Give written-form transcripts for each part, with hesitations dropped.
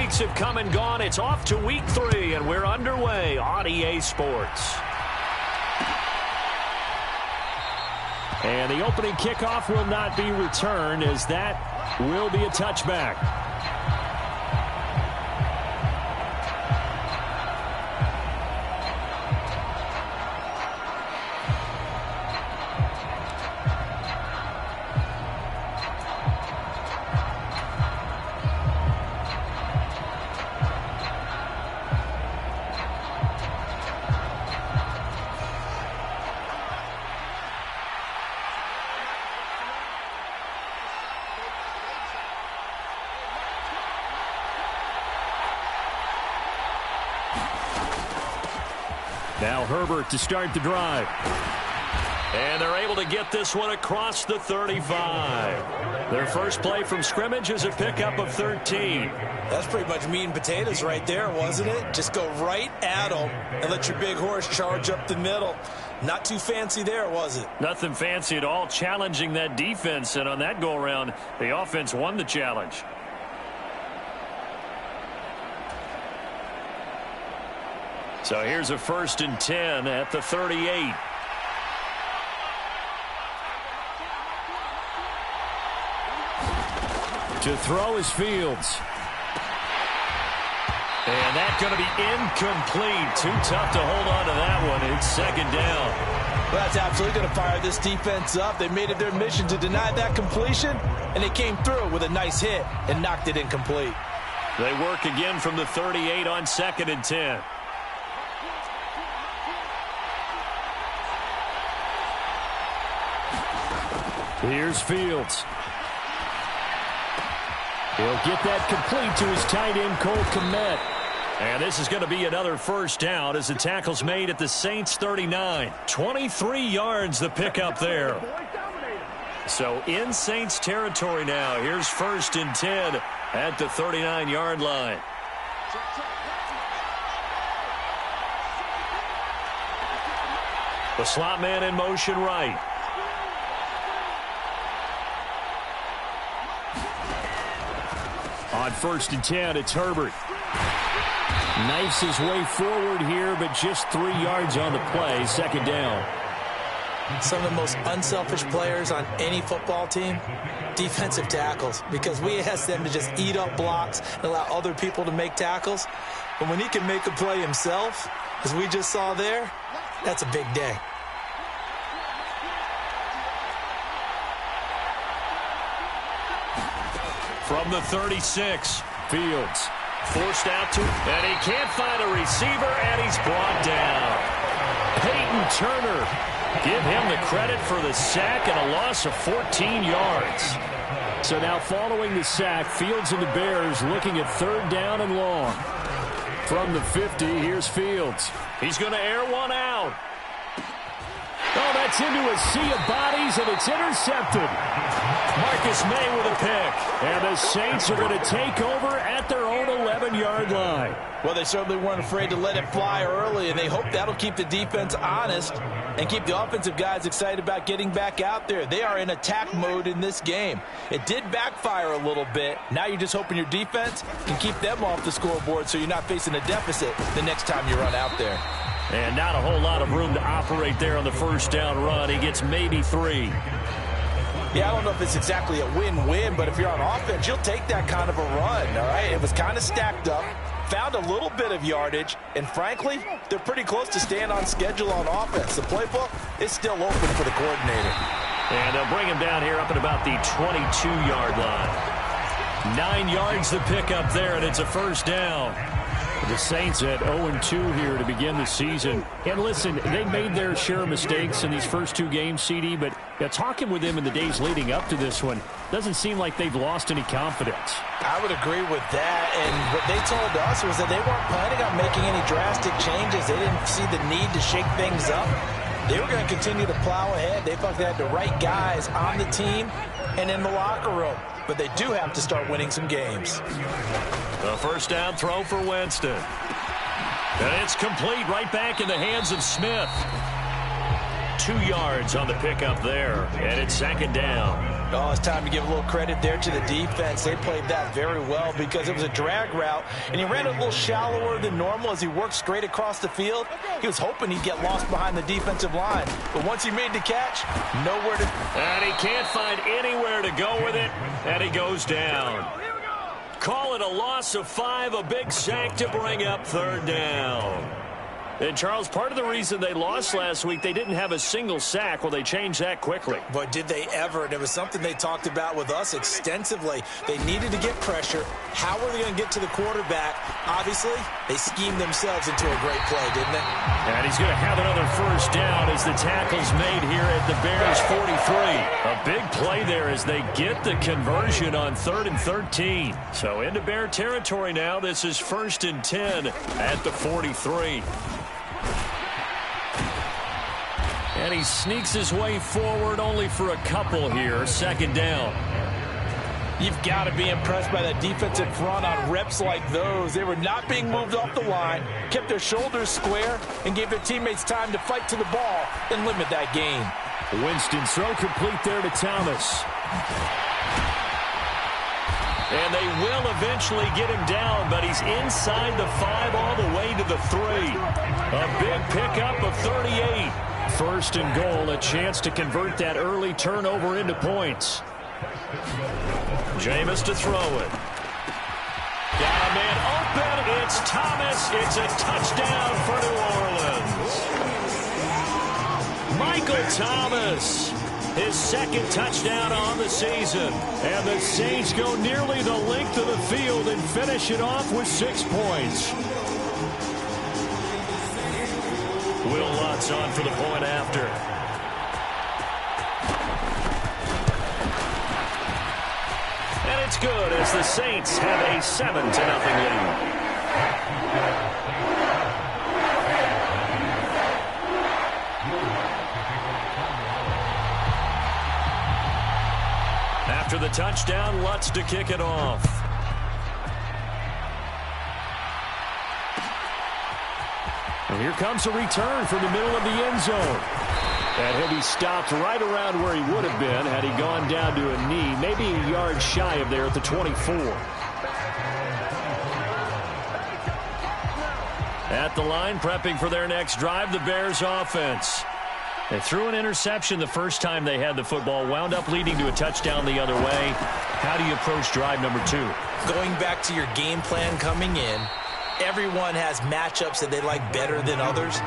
weeks have come and gone. It's off to week 3, and we're underway on EA Sports. And the opening kickoff will not be returned, as that will be a touchback. Now Herbert to start the drive. And they're able to get this one across the 35. Their first play from scrimmage is a pickup of 13. That's pretty much meat and potatoes right there, wasn't it? Just go right at them and let your big horse charge up the middle. Not too fancy there, was it? Nothing fancy at all, challenging that defense. And on that go-around, the offense won the challenge. So here's a 1st and 10 at the 38. To throw is Fields. And that's going to be incomplete. Too tough to hold on to that one. It's 2nd down. Well, that's absolutely going to fire this defense up. They made it their mission to deny that completion, and they came through with a nice hit and knocked it incomplete. They work again from the 38 on 2nd and 10. Here's Fields. He'll get that complete to his tight end, Cole Kmet. And this is going to be another 1st down as the tackle's made at the Saints 39. 23 yards the pickup there. So in Saints territory now. Here's 1st and 10 at the 39-yard line. The slot man in motion right. On 1st and 10, it's Herbert. Knifes his way forward here, but just 3 yards on the play. 2nd down. Some of the most unselfish players on any football team, defensive tackles, because we ask them to just eat up blocks and allow other people to make tackles. But when he can make a play himself, as we just saw there, that's a big day. From the 36, Fields forced out to, and he can't find a receiver, and he's brought down. Peyton Turner, give him the credit for the sack and a loss of 14 yards. So now following the sack, Fields and the Bears looking at 3rd down and long. From the 50, here's Fields. He's going to air one out. Oh, that's into a sea of bodies, and it's intercepted. Marcus May with a pick. And the Saints are going to take over at their own 11-yard line. Well, they certainly weren't afraid to let it fly early, and they hope that'll keep the defense honest and keep the offensive guys excited about getting back out there. They are in attack mode in this game. It did backfire a little bit. Now you're just hoping your defense can keep them off the scoreboard so you're not facing a deficit the next time you run out there. And not a whole lot of room to operate there on the 1st down run. He gets maybe 3. Yeah, I don't know if it's exactly a win-win, but if you're on offense, you'll take that kind of a run, all right? It was kind of stacked up, found a little bit of yardage, and frankly, they're pretty close to staying on schedule on offense. The playbook is still open for the coordinator. And they'll bring him down here up at about the 22-yard line. 9 yards to pick up there, and it's a 1st down. The Saints at 0-2 here to begin the season. And listen, they made their share of mistakes in these first 2 games, CD, but talking with them in the days leading up to this one, doesn't seem like they've lost any confidence. I would agree with that, and what they told us was that they weren't planning on making any drastic changes. They didn't see the need to shake things up. They were going to continue to plow ahead. They felt they had the right guys on the team and in the locker room. But they do have to start winning some games. The 1st down throw for Winston. And it's complete right back in the hands of Smith. 2 yards on the pickup there. And it's 2nd down. Oh, it's time to give a little credit there to the defense. They played that very well because it was a drag route, and he ran it a little shallower than normal as he worked straight across the field. He was hoping he'd get lost behind the defensive line, but once he made the catch, nowhere to... And he can't find anywhere to go with it, and he goes down. Call it a loss of 5, a big sack to bring up third down. And, Charles, part of the reason they lost last week, they didn't have a single sack. Well, they changed that quickly. But did they ever? And it was something they talked about with us extensively. They needed to get pressure. How were they going to get to the quarterback? Obviously, they schemed themselves into a great play, didn't they? And he's going to have another first down as the tackle's made here at the Bears 43. A big play there as they get the conversion on 3rd and 13. So into Bear territory now. This is 1st and 10 at the 43. And he sneaks his way forward only for a couple here. 2nd down. You've got to be impressed by that defensive front on reps like those. They were not being moved off the line, kept their shoulders square, and gave their teammates time to fight to the ball and limit that gain. Winston throw complete there to Thomas. And they will eventually get him down, but he's inside the 5 all the way to the 3. A big pickup of 38. 1st and goal, a chance to convert that early turnover into points. Jameis to throw it. Got a man open. It's Thomas. It's a touchdown for New Orleans. Michael Thomas, his 2nd touchdown on the season. And the Saints go nearly the length of the field and finish it off with 6 points. Will Lutz on for the point after. And it's good as the Saints have a 7-0 lead. After the touchdown, Lutz to kick it off. And here comes a return from the middle of the end zone. And he'll be stopped right around where he would have been had he gone down to a knee, maybe a yard shy of there at the 24. At the line, prepping for their next drive, the Bears offense. They threw an interception the first time they had the football, wound up leading to a touchdown the other way. How do you approach drive number 2? Going back to your game plan coming in, everyone has matchups that they like better than others.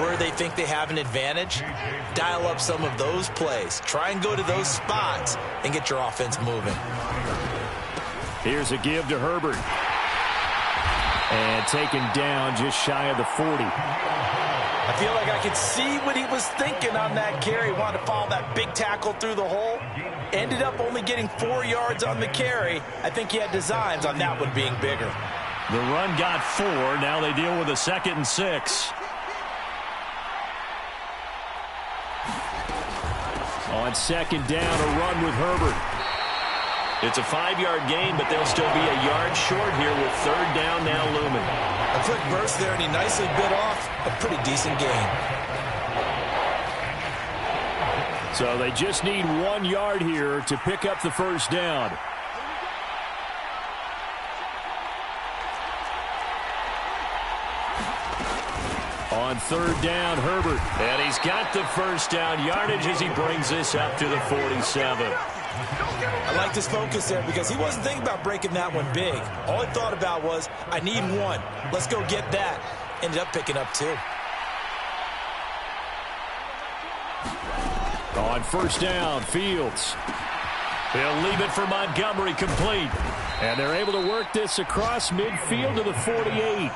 Where they think they have an advantage, dial up some of those plays. Try and go to those spots and get your offense moving. Here's a give to Herbert. And taken down just shy of the 40. I feel like I could see what he was thinking on that carry. Wanted to follow that big tackle through the hole. Ended up only getting 4 yards on the carry. I think he had designs on that one being bigger. The run got 4. Now they deal with a 2nd and 6. On 2nd down, a run with Herbert. It's a 5-yard gain, but they'll still be a yard short here with 3rd down now looming. A quick burst there, and he nicely bit off a pretty decent gain. So they just need 1 yard here to pick up the 1st down. On 3rd down, Herbert. And he's got the 1st down yardage as he brings this up to the 47. I like his focus there because he wasn't thinking about breaking that one big. All he thought about was, I need 1. Let's go get that. Ended up picking up 2. On 1st down, Fields. He'll leave it for Montgomery complete. And they're able to work this across midfield to the 48.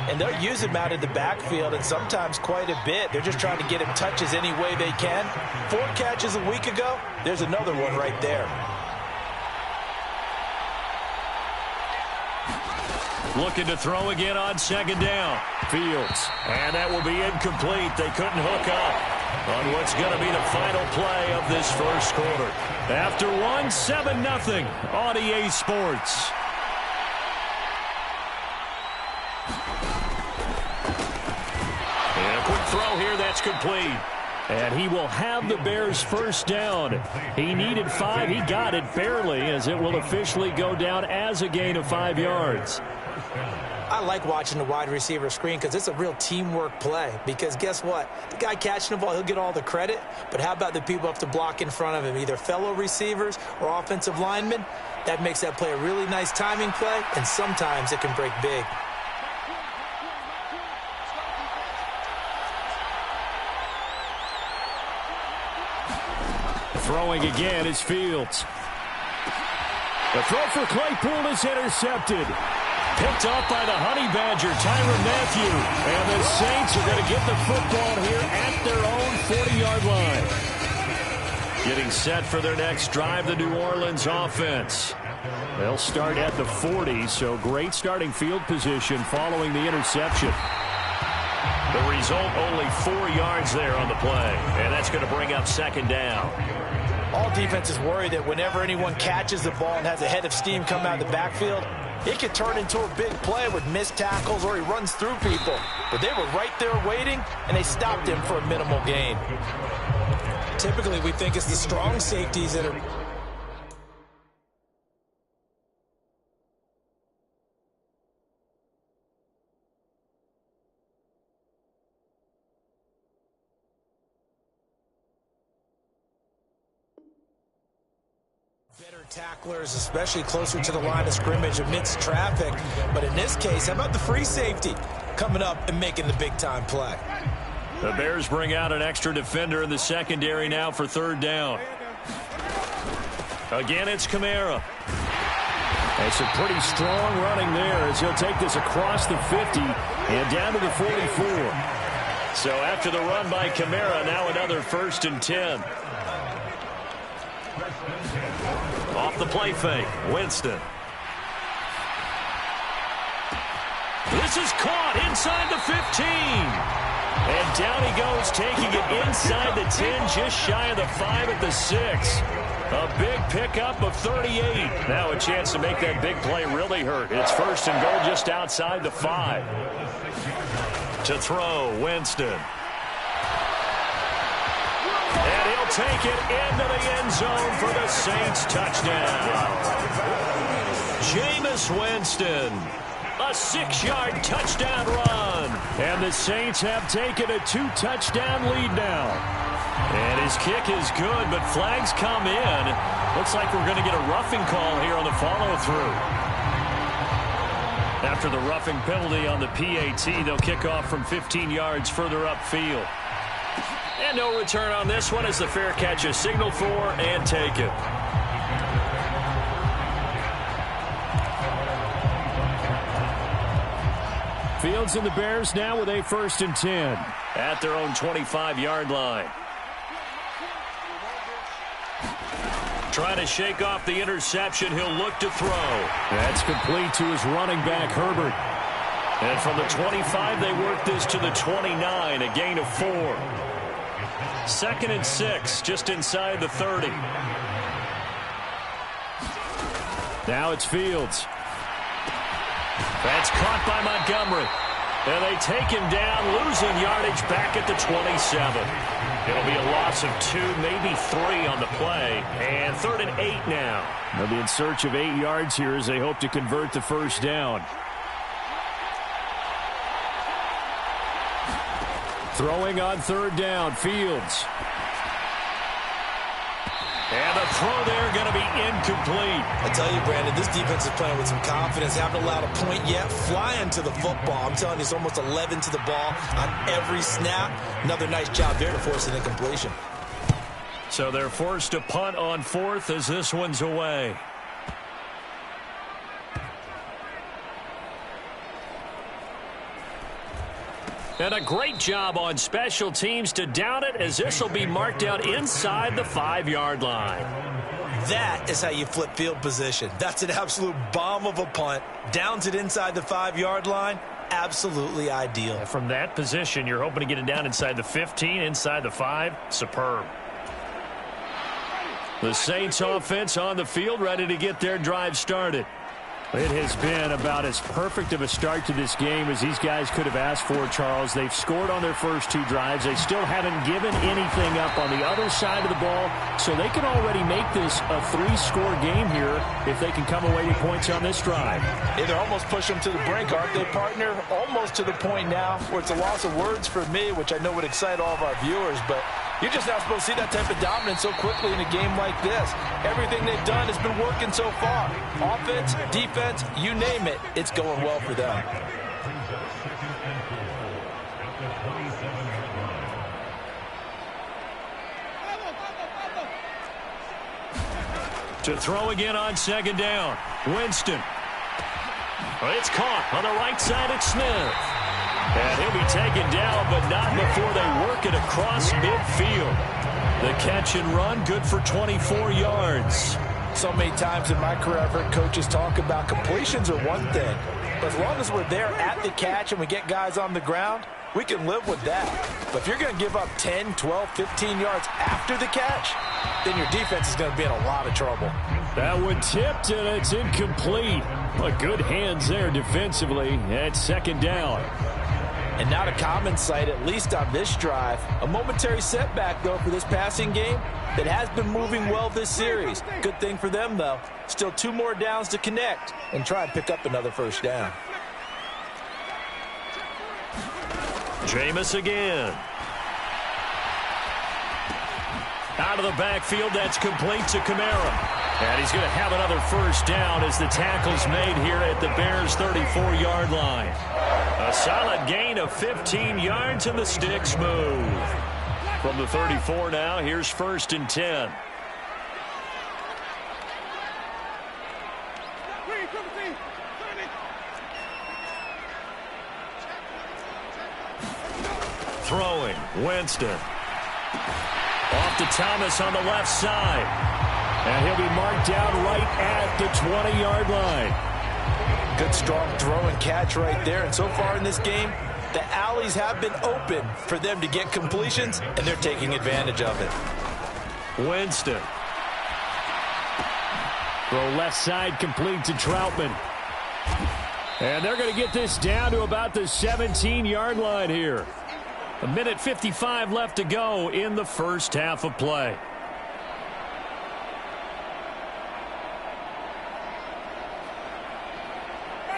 And they'll use him out in the backfield, and sometimes quite a bit. They're just trying to get him touches any way they can. 4 catches a week ago. There's another one right there. Looking to throw again on 2nd down. Fields. And that will be incomplete. They couldn't hook up on what's going to be the final play of this 1st quarter. After 1, 7-0 on EA Sports. Throw here, that's complete. And he will have the Bears first down. He needed 5. He got it barely, as it will officially go down as a gain of 5 yards. I like watching the wide receiver screen because it's a real teamwork play. Because guess what? The guy catching the ball, he'll get all the credit. But how about the people who have to block in front of him, either fellow receivers or offensive linemen? That makes that play a really nice timing play, and sometimes it can break big. Throwing again is Fields. The throw for Claypool is intercepted. Picked off by the Honey Badger, Tyrann Mathieu. And the Saints are going to get the football here at their own 40-yard line. Getting set for their next drive, the New Orleans offense. They'll start at the 40, so great starting field position following the interception. The result, only 4 yards there on the play. And that's going to bring up second down. All defenses worry that whenever anyone catches the ball and has a head of steam come out of the backfield, it could turn into a big play with missed tackles or he runs through people. But they were right there waiting, and they stopped him for a minimal gain. Typically, we think it's the strong safeties that are... better tacklers, especially closer to the line of scrimmage amidst traffic. But in this case, how about the free safety coming up and making the big-time play? The Bears bring out an extra defender in the secondary now for third down. Again, it's Kamara. It's a pretty strong running there as he'll take this across the 50 and down to the 44. So after the run by Kamara, now another 1st and 10. Off the play fake, Winston. This is caught inside the 15. And down he goes, taking it inside the 10, just shy of the 5 at the 6. A big pickup of 38. Now a chance to make that big play really hurt. It's 1st and goal just outside the 5. To throw, Winston. And he'll take it into the end zone for the Saints touchdown. Jameis Winston. A 6-yard touchdown run. And the Saints have taken a 2-touchdown lead now. And his kick is good, but flags come in. Looks like we're going to get a roughing call here on the follow-through. After the roughing penalty on the PAT, they'll kick off from 15 yards further upfield. And no return on this one as the fair catch is signaled for and taken. Fields and the Bears now with a 1st and 10 at their own 25-yard line. Trying to shake off the interception, he'll look to throw. That's complete to his running back, Herbert. And from the 25, they work this to the 29, a gain of 4. 2nd and 6, just inside the 30. Now it's Fields. That's caught by Montgomery. And they take him down, losing yardage back at the 27. It'll be a loss of 2, maybe 3 on the play. And 3rd and 8 now. They'll be in search of 8 yards here as they hope to convert the first down. Throwing on 3rd down, Fields. And the throw there going to be incomplete. I tell you, Brandon, this defense is playing with some confidence. Haven't allowed a point yet. Flying to the football. I'm telling you, it's almost 11 to the ball on every snap. Another nice job there to force an incompletion. So they're forced to punt on 4th as this one's away. And a great job on special teams to down it as this will be marked out inside the 5-yard line. That is how you flip field position. That's an absolute bomb of a punt. Downs it inside the 5-yard line. Absolutely ideal. From that position, you're hoping to get it down inside the 15, inside the 5. Superb. The Saints offense on the field, ready to get their drive started. It has been about as perfect of a start to this game as these guys could have asked for, Charles. They've scored on their first two drives. They still haven't given anything up on the other side of the ball, so they can already make this a three-score game here if they can come away with points on this drive. Yeah, they're almost pushing them to the brink, aren't they, partner? Almost to the point now where it's a loss of words for me, which I know would excite all of our viewers, but you're just not supposed to see that type of dominance so quickly in a game like this. Everything they've done has been working so far. Offense, defense, you name it, it's going well for them. To throw again on second down. Winston. It's caught on the right side at Smith. And he'll be taken down, but not before they work it across midfield. The catch and run, good for 24 yards. So many times in my career, I've heard coaches talk about completions are one thing. But as long as we're there at the catch and we get guys on the ground, we can live with that. But if you're going to give up 10, 12, 15 yards after the catch, then your defense is going to be in a lot of trouble. That one tipped, and it's incomplete. But good hands there defensively at second down. And not a common sight, at least on this drive. A momentary setback, though, for this passing game that has been moving well this series. Good thing for them, though. Still 2 more downs to connect and try and pick up another first down. Jameis again. Out of the backfield, that's complete to Kamara. And he's going to have another first down as the tackle's made here at the Bears' 34-yard line. A solid gain of 15 yards, and the sticks move. From the 34 now, here's 1st and 10. Throwing, Winston. Off to Thomas on the left side. And he'll be marked down right at the 20-yard line. Good, strong throw and catch right there. And so far in this game, the alleys have been open for them to get completions, and they're taking advantage of it. Winston. Throw left side complete to Troutman. And they're going to get this down to about the 17-yard line here. 1:55 left to go in the first half of play.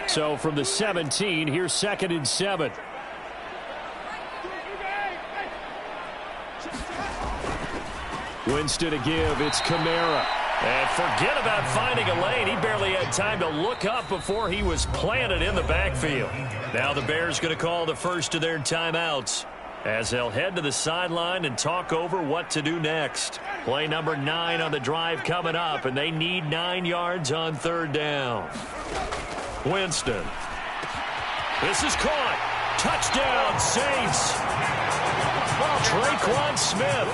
So from the 17, here's 2nd and 7. Winston to give. It's Kamara. And forget about finding a lane. He barely had time to look up before he was planted in the backfield. Now the Bears going to call the first of their timeouts as they'll head to the sideline and talk over what to do next. Play number 9 on the drive coming up, and they need 9 yards on 3rd down. Winston. This is caught. Touchdown, Saints. Traquan Smith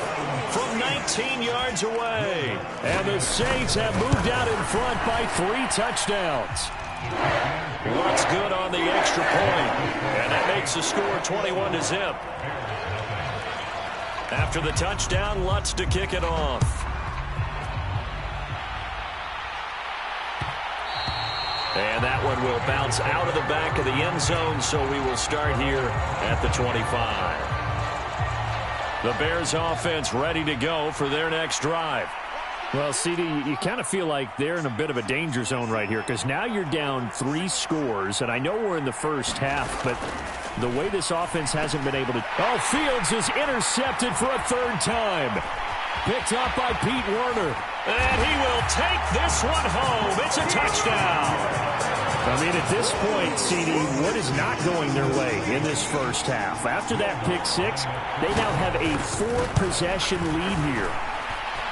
from 19 yards away. And the Saints have moved out in front by 3 touchdowns. Lutz good on the extra point. And that makes the score 21-0. After the touchdown, Lutz to kick it off. And that one will bounce out of the back of the end zone, so we will start here at the 25. The Bears offense ready to go for their next drive. Well, CD, you kind of feel like they're in a bit of a danger zone right here because now you're down 3 scores, and I know we're in the first half, but the way this offense hasn't been able to... Oh, Fields is intercepted for a 3rd time. Picked up by Pete Werner. And he will take this one home. It's a touchdown. I mean, at this point, CD, what is not going their way in this first half? After that pick 6, they now have a 4-possession lead here.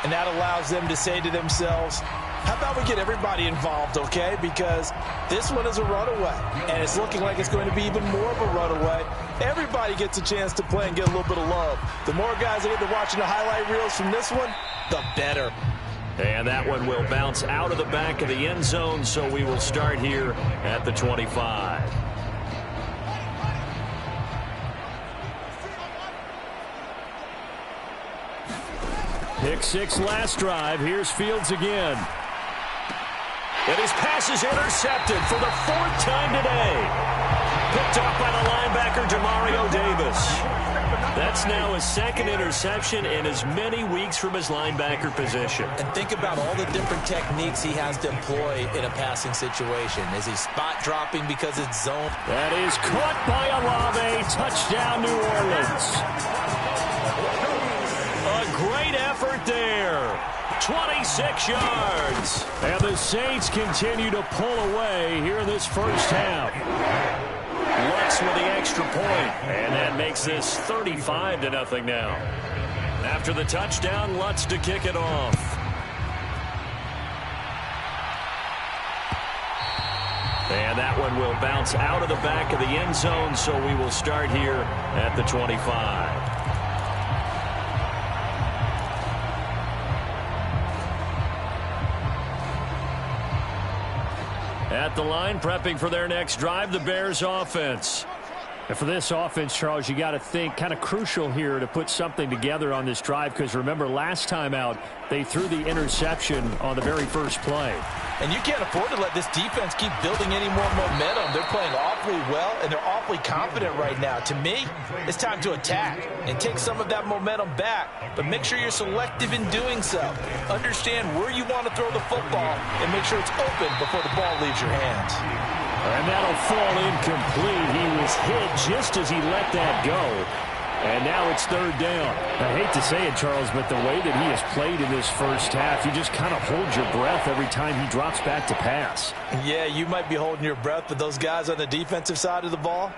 And that allows them to say to themselves, how about we get everybody involved, okay? Because this one is a runaway, and it's looking like it's going to be even more of a runaway. Everybody gets a chance to play and get a little bit of love. The more guys that get to watching the highlight reels from this one, the better. And that one will bounce out of the back of the end zone, so we will start here at the 25. Pick 6 last drive. Here's Fields again. And his pass is intercepted for the 4th time today. Picked up by the linebacker, Demario Davis. That's now his 2nd interception in as many weeks from his linebacker position. And think about all the different techniques he has to employ in a passing situation. Is he spot dropping because it's zone? That is caught by Olave. Touchdown, New Orleans. A great effort there. 26 yards. And the Saints continue to pull away here in this first half. Lutz with the extra point, and that makes this 35-0 now. After the touchdown, Lutz to kick it off. And that one will bounce out of the back of the end zone, so we will start here at the 25. At the line, prepping for their next drive, the Bears offense. And for this offense, Charles, you got to think kind of crucial here to put something together on this drive, because remember last time out they threw the interception on the very first play. And you can't afford to let this defense keep building any more momentum. They're playing awfully well, and they're awfully confident right now. To me, it's time to attack and take some of that momentum back, but make sure you're selective in doing so. Understand where you want to throw the football and make sure it's open before the ball leaves your hands. And that'll fall incomplete. He was hit just as he let that go. And now it's 3rd down. I hate to say it, Charles, but the way that he has played in this first half, you just kind of hold your breath every time he drops back to pass. Yeah, you might be holding your breath, but those guys on the defensive side of the ball,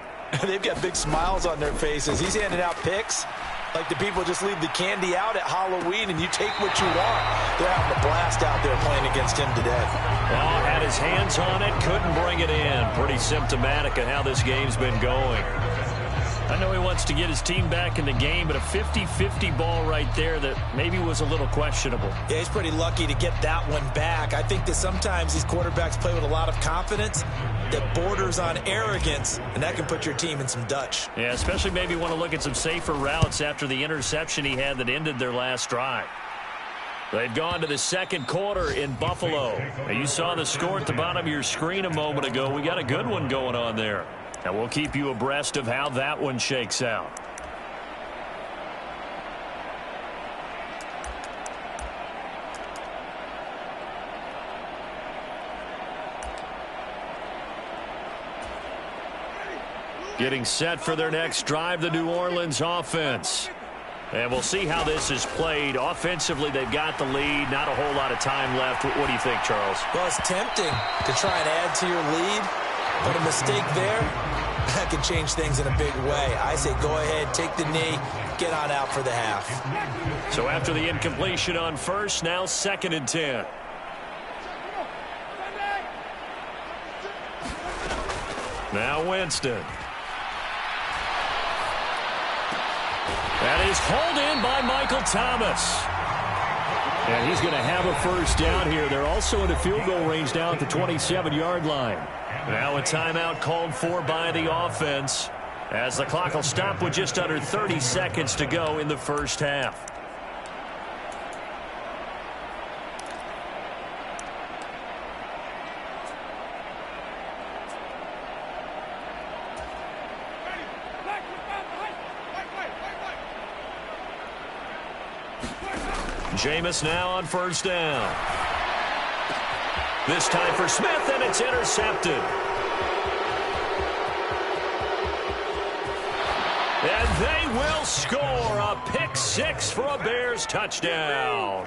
they've got big smiles on their faces. He's handing out picks like the people just leave the candy out at Halloween and you take what you want. They're having a blast out there playing against him today. Oh, had his hands on it, couldn't bring it in. Pretty symptomatic of how this game's been going. I know he wants to get his team back in the game, but a 50-50 ball right there that maybe was a little questionable. Yeah, he's pretty lucky to get that one back. I think that sometimes these quarterbacks play with a lot of confidence that borders on arrogance, and that can put your team in some Dutch. Yeah, especially maybe want to look at some safer routes after the interception he had that ended their last drive. They've gone to the 2nd quarter in Buffalo. Now, you saw the score at the bottom of your screen a moment ago. We got a good one going on there. And we'll keep you abreast of how that one shakes out. Getting set for their next drive, the New Orleans offense. And we'll see how this is played. Offensively, they've got the lead. Not a whole lot of time left. What do you think, Charles? Well, it's tempting to try and add to your lead, but a mistake there, that can change things in a big way. I say go ahead, take the knee, get on out for the half. So after the incompletion on first, now 2nd and 10. Now Winston. That is hauled in by Michael Thomas. And he's going to have a first down here. They're also in a field goal range now at the 27-yard line. Now a timeout called for by the offense as the clock will stop with just under 30 seconds to go in the first half. Jameis now on first down. This time for Smith, and it's intercepted. And they will score a pick-6 for a Bears touchdown.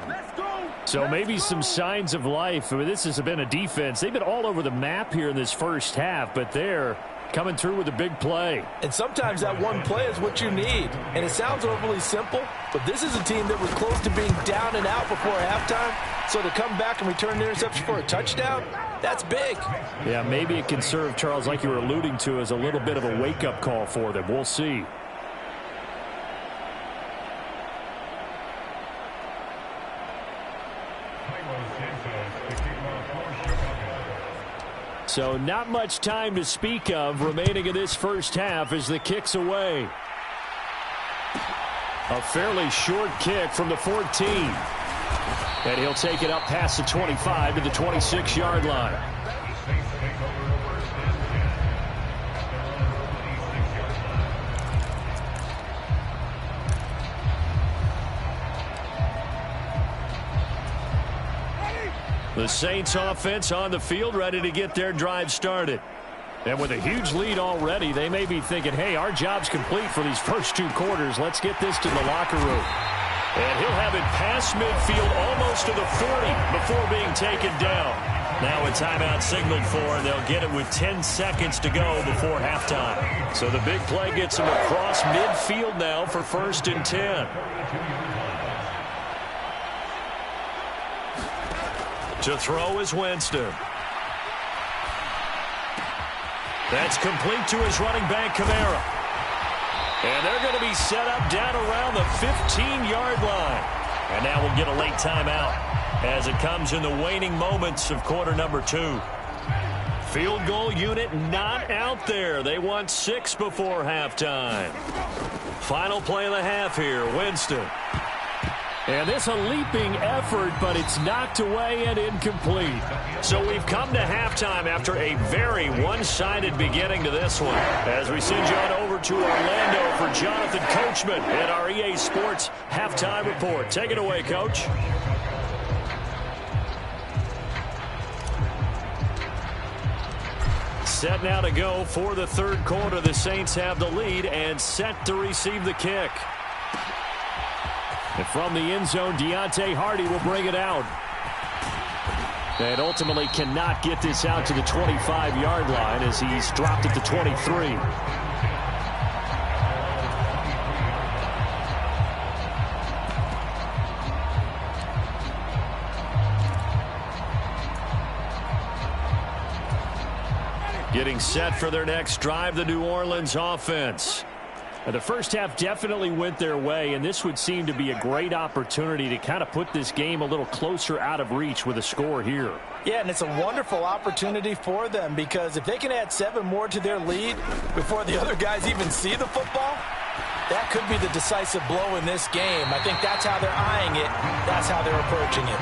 So maybe some signs of life. I mean, this has been a defense. They've been all over the map here in this first half, but they're coming through with a big play. And sometimes that one play is what you need. And it sounds overly simple, but this is a team that was close to being down and out before halftime. So to come back and return the interception for a touchdown, that's big. Yeah, maybe it can serve, Charles, like you were alluding to, as a little bit of a wake-up call for them. We'll see. So not much time to speak of remaining in this first half as the kick's away. A fairly short kick from the 14. And he'll take it up past the 25 to the 26-yard line. The Saints offense on the field, ready to get their drive started. And with a huge lead already, they may be thinking, hey, our job's complete for these first 2 quarters. Let's get this to the locker room. And he'll have it past midfield, almost to the 40 before being taken down. Now a timeout signaled for, and they'll get it with 10 seconds to go before halftime. So the big play gets them across midfield now for 1st and 10. To throw is Winston. That's complete to his running back, Kamara. And they're going to be set up down around the 15-yard line. And now we'll get a late timeout as it comes in the waning moments of quarter number 2. Field goal unit not out there. They want 6 before halftime. Final play of the half here, Winston. And this a leaping effort, but it's knocked away and incomplete. So we've come to halftime after a very one-sided beginning to this one. As we send you on over to Orlando for Jonathan Coachman at our EA Sports Halftime Report. Take it away, Coach. Set now to go for the 3rd quarter. The Saints have the lead and set to receive the kick. And from the end zone, Deontay Hardy will bring it out. And ultimately cannot get this out to the 25-yard line as he's dropped at the 23. Getting set for their next drive, the New Orleans offense. The first half definitely went their way, and this would seem to be a great opportunity to kind of put this game a little closer out of reach with a score here. Yeah, and it's a wonderful opportunity for them because if they can add 7 more to their lead before the other guys even see the football, that could be the decisive blow in this game. I think that's how they're eyeing it. That's how they're approaching it.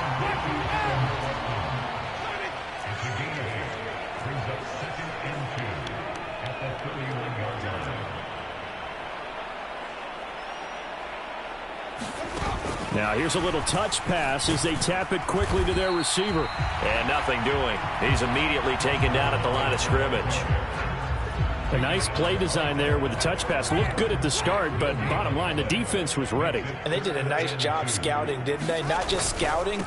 Now here's a little touch pass as they tap it quickly to their receiver. And nothing doing. He's immediately taken down at the line of scrimmage. A nice play design there with the touch pass. Looked good at the start, but bottom line, the defense was ready. And they did a nice job scouting, didn't they? Not just scouting,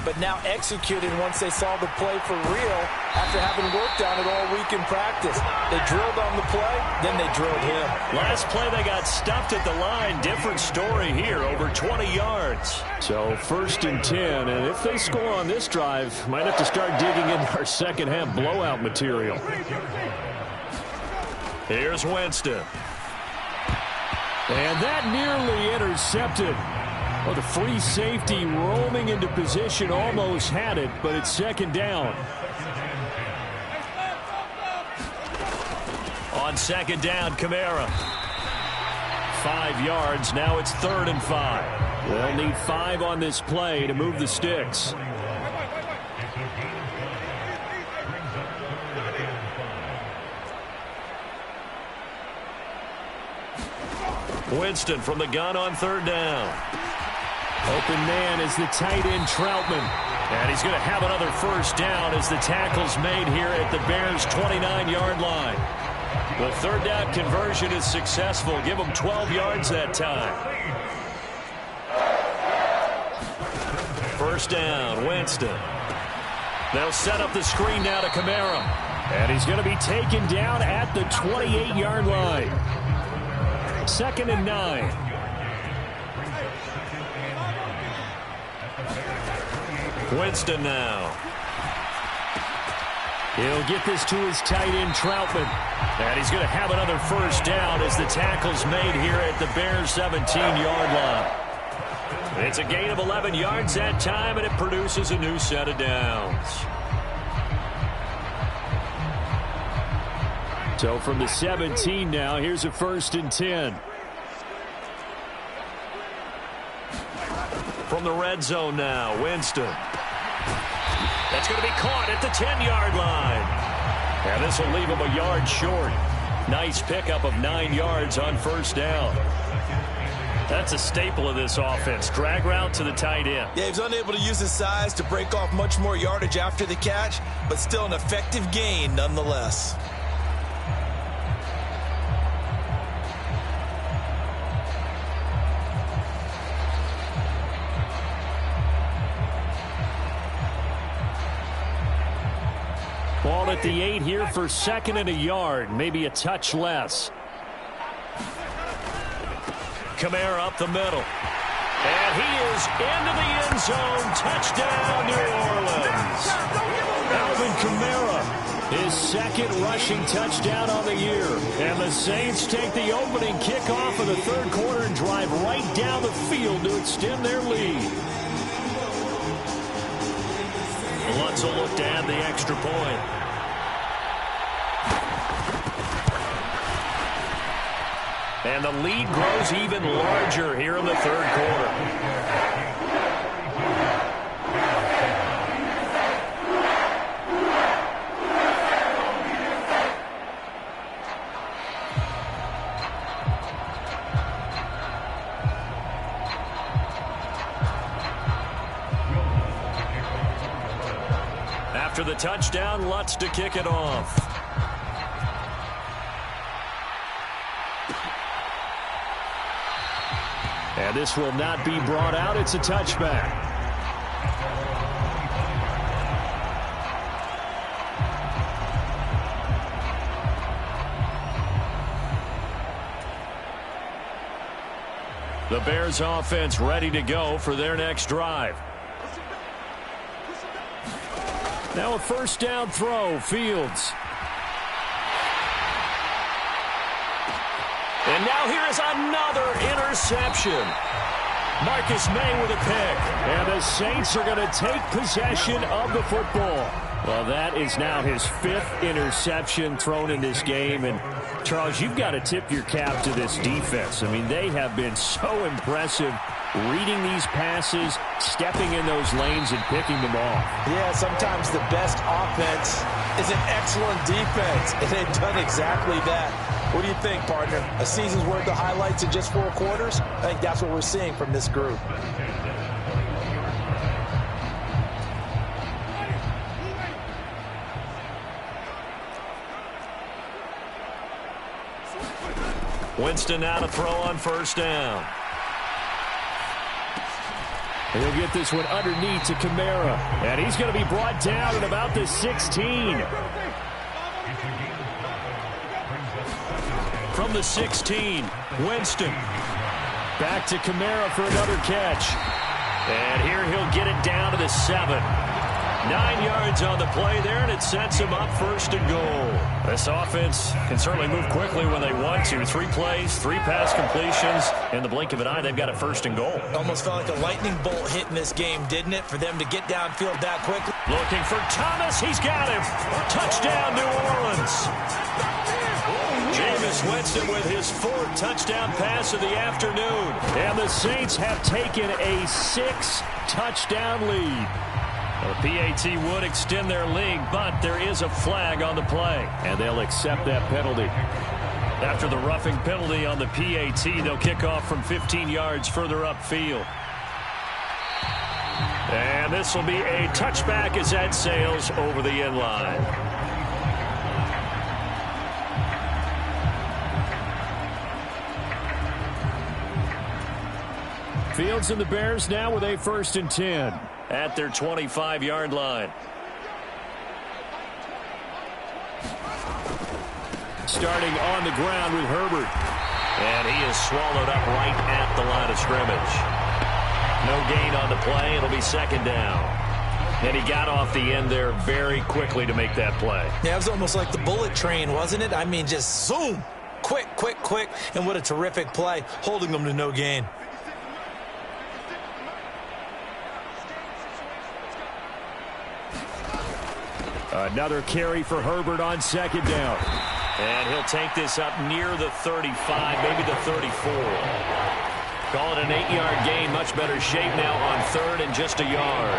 but now executing once they saw the play for real after having worked on it all week in practice. They drilled on the play, then they drilled him. Last play they got stuffed at the line. Different story here, over 20 yards. So 1st and 10, and if they score on this drive, might have to start digging into our second half blowout material. Here's Winston. And that nearly intercepted. Well, the free safety roaming into position almost had it, but it's 2nd down. On 2nd down, Kamara. 5 yards. Now it's 3rd and 5. They'll need 5 on this play to move the sticks. Winston from the gun on 3rd down. Open man is the tight end, Troutman. And he's going to have another 1st down as the tackle's made here at the Bears' 29-yard line. The 3rd down conversion is successful. Give them 12 yards that time. 1st down, Winston. They'll set up the screen now to Kamara. And he's going to be taken down at the 28-yard line. 2nd and 9. Winston now. He'll get this to his tight end, Troutman. And he's going to have another 1st down as the tackle's made here at the Bears' 17-yard line. It's a gain of 11 yards that time, and it produces a new set of downs. So from the 17 now, here's a 1st and 10. From the red zone now, Winston. That's going to be caught at the 10-yard line. And this will leave him a yard short. Nice pickup of 9 yards on first down. That's a staple of this offense. Drag route to the tight end. Yeah, he was unable to use his size to break off much more yardage after the catch, but still an effective gain nonetheless. Ball at the 8 here for second and a yard, maybe a touch less. Kamara up the middle. And he is into the end zone. Touchdown, New Orleans. Alvin Kamara, his second rushing touchdown on the year. And the Saints take the opening kickoff of the third quarter and drive right down the field to extend their lead. Lutz will look to add the extra point. And the lead grows even larger here in the third quarter. After the touchdown, Lutz to kick it off. And this will not be brought out. It's a touchback. The Bears offense ready to go for their next drive. Now a first down throw, Fields. And now here is another interception. Marcus May with a pick. And the Saints are going to take possession of the football. Well, that is now his 5th interception thrown in this game. And, Charles, you've got to tip your cap to this defense. I mean, they have been so impressive reading these passes, stepping in those lanes, and picking them off. Yeah, sometimes the best offense is an excellent defense, and they've done exactly that. What do you think, partner? A season's worth of highlights in just 4 quarters? I think that's what we're seeing from this group. Winston now to throw on first down. And he'll get this one underneath to Kamara. And he's going to be brought down at about the 16. From the 16, Winston. Back to Kamara for another catch. And here he'll get it down to the 7. 9 yards on the play there, and it sets him up first and goal. This offense can certainly move quickly when they want to. 3 plays, 3 pass completions. In the blink of an eye, they've got a first and goal. Almost felt like a lightning bolt hit in this game, didn't it, for them to get downfield that quickly? Looking for Thomas. He's got him. Touchdown, New Orleans. Jameis Winston with his 4th touchdown pass of the afternoon. And the Saints have taken a 6-touchdown lead. The PAT would extend their lead, but there is a flag on the play. And they'll accept that penalty. After the roughing penalty on the PAT, they'll kick off from 15 yards further upfield. And this will be a touchback as that sails over the end line. Fields and the Bears now with a 1st and 10. At their 25-yard line. Starting on the ground with Herbert. And he is swallowed up right at the line of scrimmage. No gain on the play. It'll be second down. And he got off the end there very quickly to make that play. Yeah, it was almost like the bullet train, wasn't it? I mean, just zoom. Quick, quick, quick. And what a terrific play, holding them to no gain. Another carry for Herbert on second down. And he'll take this up near the 35, maybe the 34. Call it an 8-yard gain. Much better shape now on third and just a yard.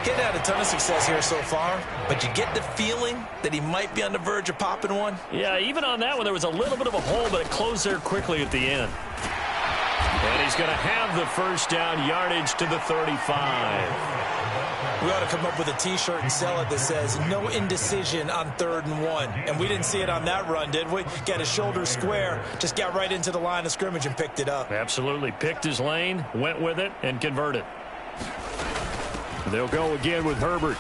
He hadn't had a ton of success here so far, but you get the feeling that he might be on the verge of popping one. Yeah, even on that one, there was a little bit of a hole, but it closed there quickly at the end. And he's going to have the first down, yardage to the 35. We ought to come up with a T-shirt and sell it that says, no indecision on 3rd and 1. And we didn't see it on that run, did we? Got his shoulders square, just got right into the line of scrimmage and picked it up. Absolutely. Picked his lane, went with it, and converted. They'll go again with Herbert.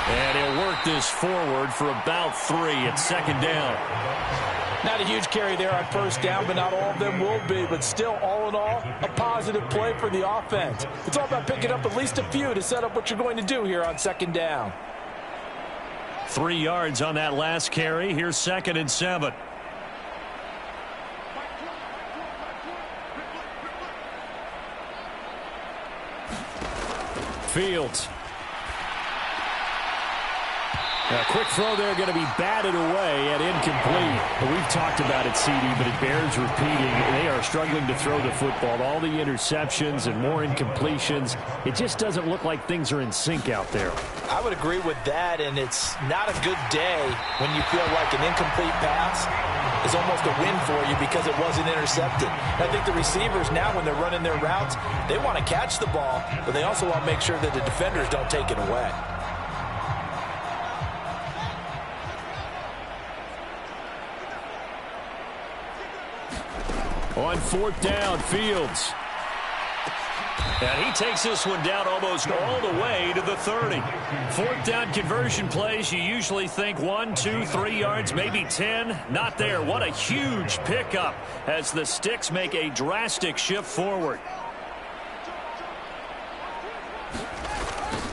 And he'll work this forward for about 3 at 2nd down. Not a huge carry there on 1st down, but not all of them will be. But still, all in all, a positive play for the offense. It's all about picking up at least a few to set up what you're going to do here on 2nd down. 3 yards on that last carry. Here's 2nd and 7. Fields. A quick throw there going to be batted away and incomplete. We've talked about it, CD, but it bears repeating. They are struggling to throw the football. All the interceptions and more incompletions. It just doesn't look like things are in sync out there. I would agree with that, and it's not a good day when you feel like an incomplete pass is almost a win for you because it wasn't intercepted. I think the receivers now, when they're running their routes, they want to catch the ball, but they also want to make sure that the defenders don't take it away. On 4th down, Fields. And he takes this one down almost all the way to the 30. 4th down conversion plays, you usually think 1, 2, 3 yards, maybe 10. Not there. What a huge pickup as the Sticks make a drastic shift forward.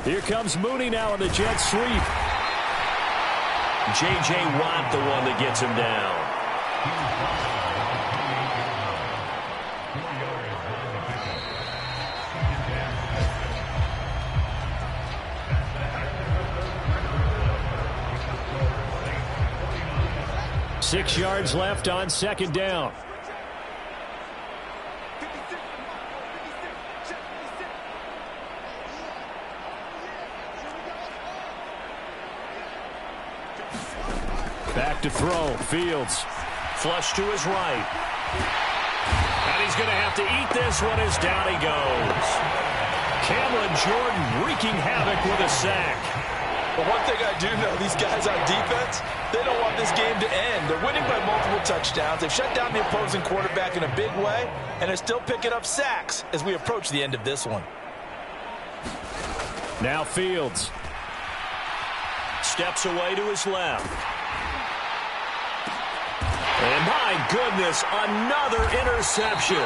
Here comes Mooney now on the jet sweep. J.J. Watt, the one that gets him down. Six yards left on 2nd down. Back to throw. Fields. Flush to his right. And he's going to have to eat this one as down he goes. Cameron Jordan wreaking havoc with a sack. But one thing I do know, these guys on defense, they don't want this game to end. They're winning by multiple touchdowns. They've shut down the opposing quarterback in a big way, and they're still picking up sacks as we approach the end of this one. Now Fields. Steps away to his left. And my goodness, another interception.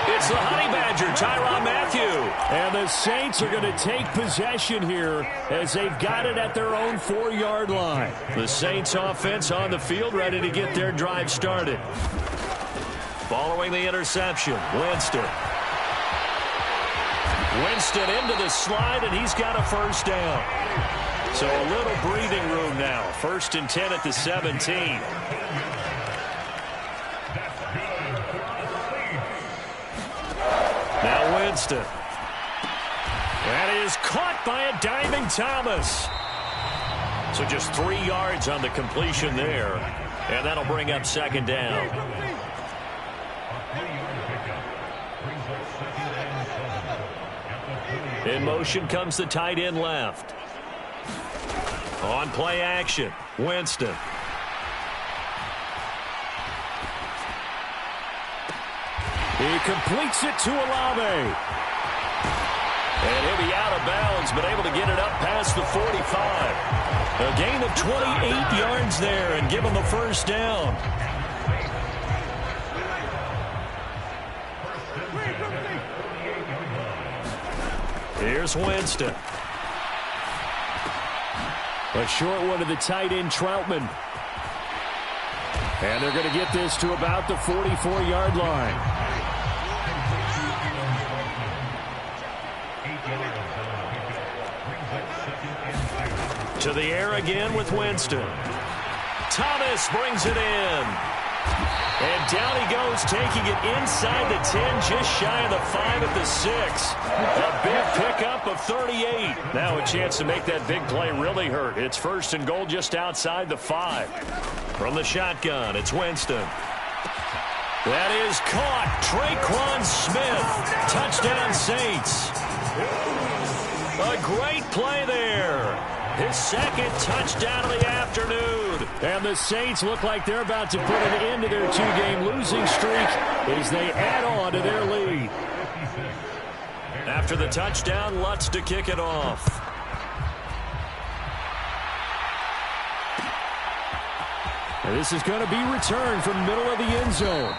It's the Honey Badger, Tyrann Mathieu. And the Saints are going to take possession here as they've got it at their own 4-yard line. The Saints offense on the field, ready to get their drive started. Following the interception, Winston. Winston into the slide, and he's got a first down. So a little breathing room now. 1st and 10 at the 17. Now Winston. That is caught by a diving Thomas. So just 3 yards on the completion there. And that'll bring up 2nd down. In motion comes the tight end left. On play action, Winston. He completes it to Olave. And he'll be out of bounds, but able to get it up past the 45. A gain of 28 yards there and give him the first down. Here's Winston. A short one to the tight end, Troutman. And they're going to get this to about the 44-yard line. To the air again with Winston. Thomas brings it in. And down he goes, taking it inside the 10, just shy of the 5 at the 6. A big pickup of 38. Now a chance to make that big play really hurt. It's 1st and goal just outside the 5. From the shotgun, it's Winston. That is caught. Traquan Smith. Touchdown, Saints. A great play there. His 2nd touchdown of the afternoon. And the Saints look like they're about to put an end to their 2-game losing streak as they add on to their lead. After the touchdown, Lutz to kick it off. And this is going to be returned from middle of the end zone.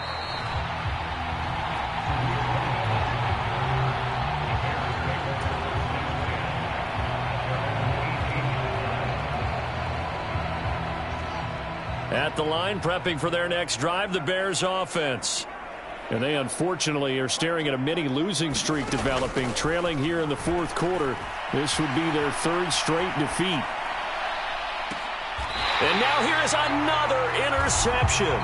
At the line, prepping for their next drive, the Bears offense. And they unfortunately are staring at a mini losing streak developing, trailing here in the 4th quarter. This would be their 3rd straight defeat. And now here is another interception.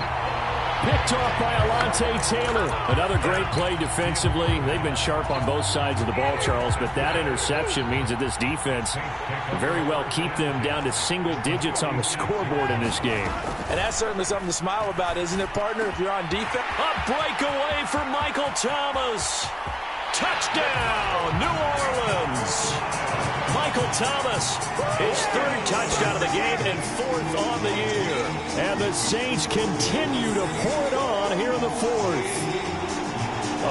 Picked off by Alontae Taylor. Another great play defensively. They've been sharp on both sides of the ball, Charles, but that interception means that this defense will very well keep them down to single digits on the scoreboard in this game. And that's certainly something to smile about, isn't it, partner, if you're on defense? A breakaway for Michael Thomas. Touchdown, New Orleans. Michael Thomas, his 3rd touchdown of the game and 4th on the year. And the Saints continue to pour it on here in the 4th.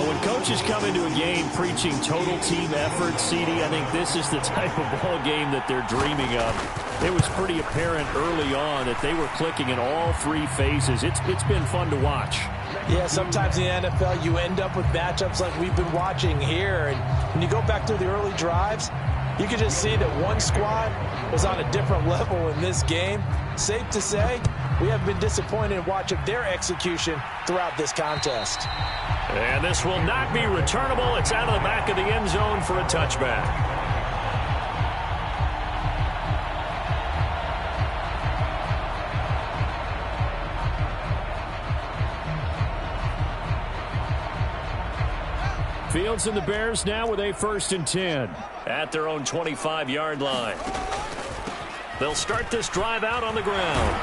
When coaches come into a game preaching total team effort, CD, I think this is the type of ball game that they're dreaming of. It was pretty apparent early on that they were clicking in all 3 phases. It's been fun to watch. Yeah, sometimes in the NFL you end up with matchups like we've been watching here. And when you go back to the early drives, you can just see that one squad was on a different level in this game. Safe to say, we have been disappointed in watching their execution throughout this contest. And this will not be returnable. It's out of the back of the end zone for a touchback. Fields and the Bears now with a 1st and 10. At their own 25-yard line. They'll start this drive out on the ground.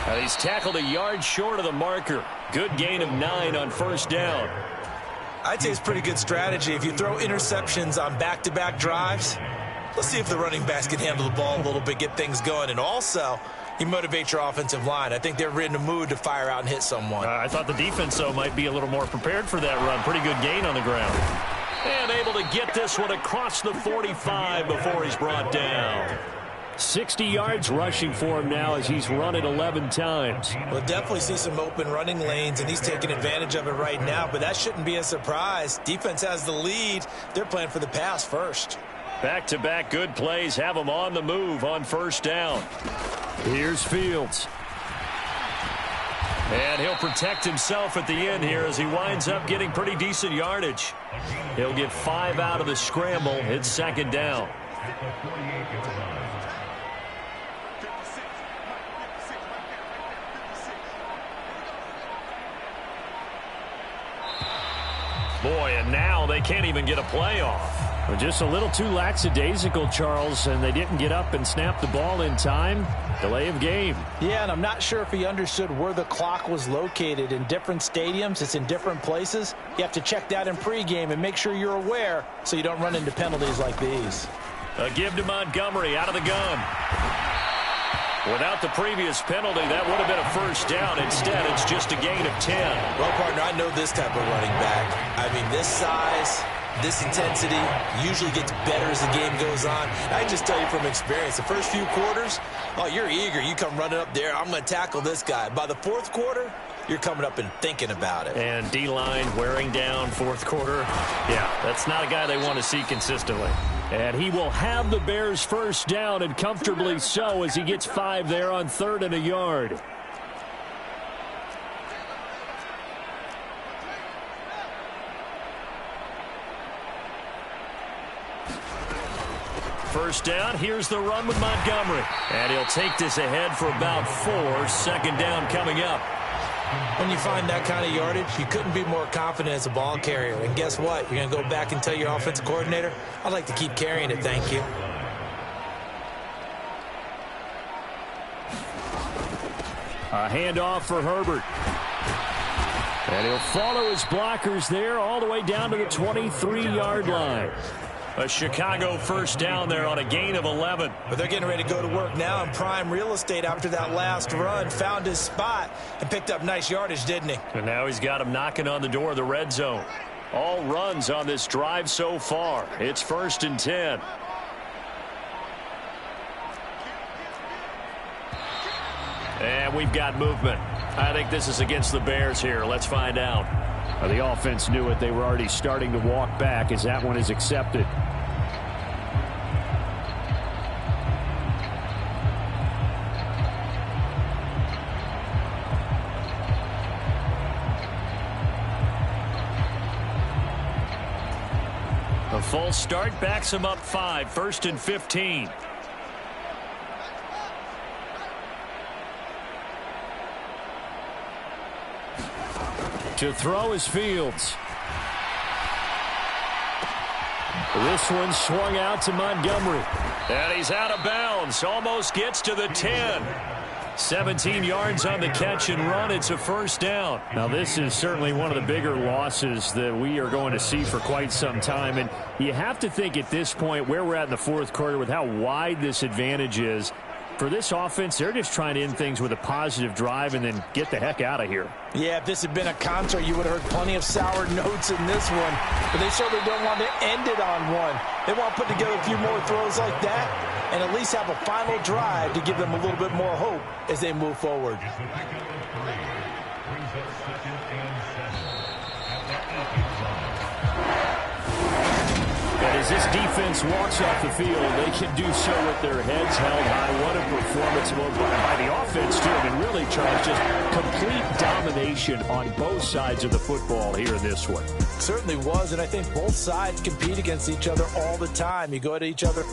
And he's tackled a yard short of the marker. Good gain of 9 on 1st down. I'd say it's pretty good strategy. If you throw interceptions on back-to-back drives, let's see if the running backs can handle the ball a little bit, get things going. And also, you motivate your offensive line. I think they're in a mood to fire out and hit someone. I thought the defense, though, might be a little more prepared for that run. Pretty good gain on the ground. And able to get this one across the 45 before he's brought down. 60 yards rushing for him now as he's run it 11 times. We'll definitely see some open running lanes, and he's taking advantage of it right now, but that shouldn't be a surprise. Defense has the lead. They're playing for the pass first. Back-to-back good plays have him on the move on 1st down. Here's Fields. And he'll protect himself at the end here as he winds up getting pretty decent yardage. He'll get 5 out of the scramble. It's 2nd down. Boy, and now they can't even get a play off. Well, just a little too lackadaisical, Charles, and they didn't get up and snap the ball in time. Delay of game. Yeah, and I'm not sure if he understood where the clock was located. In different stadiums, it's in different places. You have to check that in pregame and make sure you're aware so you don't run into penalties like these. A give to Montgomery out of the gun. Without the previous penalty, that would have been a 1st down. Instead, it's just a gain of 10. Well, partner, I know this type of running back. I mean, this size, this intensity usually gets better as the game goes on. I can just tell you from experience, the first few quarters, oh, you're eager. You come running up there, I'm going to tackle this guy. By the 4th quarter, you're coming up and thinking about it. And D-line wearing down 4th quarter. Yeah, that's not a guy they want to see consistently. And he will have the Bears 1st down, and comfortably so, as he gets 5 there on 3rd and a yard. First down, here's the run with Montgomery. And he'll take this ahead for about 4. 2nd down coming up. When you find that kind of yardage, you couldn't be more confident as a ball carrier. And guess what? You're going to go back and tell your offensive coordinator, I'd like to keep carrying it, thank you. A handoff for Herbert. And he'll follow his blockers there all the way down to the 23-yard line. A Chicago first down there on a gain of 11. But they're getting ready to go to work now in prime real estate after that last run. Found his spot and picked up nice yardage, didn't he? And now he's got him knocking on the door of the red zone. All runs on this drive so far. It's 1st and 10. And we've got movement. I think this is against the Bears here. Let's find out. The offense knew it. They were already starting to walk back as that one is accepted. A full start backs him up 5. 1st and 15. To throw is Fields. This one swung out to Montgomery. And he's out of bounds. Almost gets to the 10. 17 yards on the catch and run. It's a first down. Now, this is certainly one of the bigger losses that we are going to see for quite some time. And you have to think at this point where we're at in the fourth quarter with how wide this advantage is. For this offense, they're just trying to end things with a positive drive and then get the heck out of here. Yeah, if this had been a concert, you would have heard plenty of sour notes in this one. But they certainly don't want to end it on one. They want to put together a few more throws like that and at least have a final drive to give them a little bit more hope as they move forward. And as this defense walks off the field, they can do so with their heads held high. What a performance by the offense, too. I mean, really, Charles, just complete domination on both sides of the football here in this one. Certainly was, and I think both sides compete against each other all the time. You go at each other